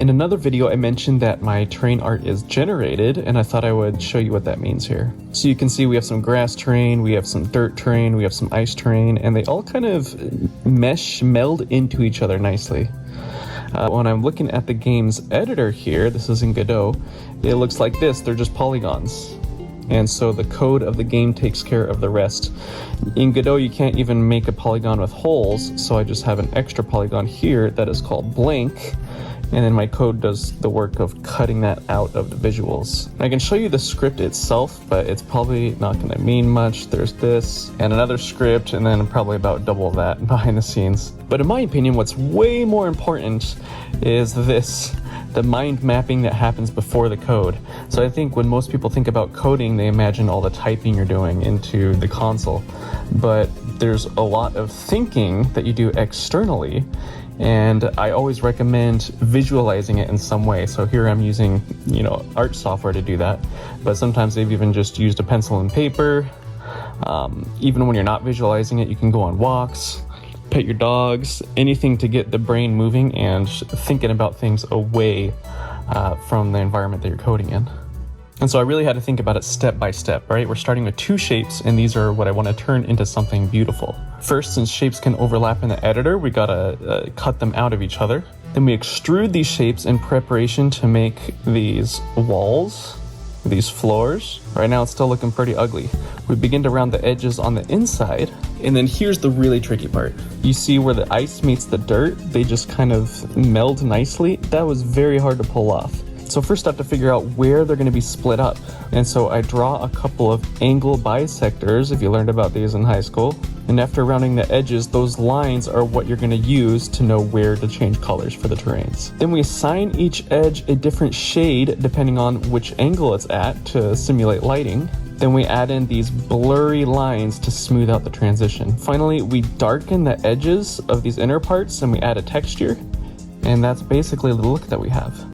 In another video, I mentioned that my terrain art is generated, and I thought I would show you what that means here. So you can see we have some grass terrain, we have some dirt terrain, we have some ice terrain, and they all kind of meld into each other nicely. When I'm looking at the game's editor here, this is in Godot, it looks like this. They're just polygons. And so the code of the game takes care of the rest. In Godot, you can't even make a polygon with holes, so I just have an extra polygon here that is called blank, and then my code does the work of cutting that out of the visuals. I can show you the script itself, but it's probably not going to mean much. There's this, and another script, and then probably about double that behind the scenes. But in my opinion, what's way more important is this. The mind mapping that happens before the code. So I think when most people think about coding, they imagine all the typing you're doing into the console. But there's a lot of thinking that you do externally, and I always recommend visualizing it in some way. So here I'm using, art software to do that, but sometimes they've even just used a pencil and paper. Even when you're not visualizing it, you can go on walks, pet your dogs, anything to get the brain moving and thinking about things away from the environment that you're coding in. And so I really had to think about it step by step, right? We're starting with two shapes, and these are what I want to turn into something beautiful. First, since shapes can overlap in the editor, we gotta cut them out of each other. Then we extrude these shapes in preparation to make these walls, these floors. Right now it's still looking pretty ugly. We begin to round the edges on the inside, and then here's the really tricky part. You see where the ice meets the dirt, they just kind of meld nicely. That was very hard to pull off. So first I have to figure out where they're going to be split up. And so I draw a couple of angle bisectors, if you learned about these in high school. And after rounding the edges, those lines are what you're going to use to know where to change colors for the terrains. Then we assign each edge a different shade depending on which angle it's at to simulate lighting. Then we add in these blurry lines to smooth out the transition. Finally, we darken the edges of these inner parts and we add a texture. And that's basically the look that we have.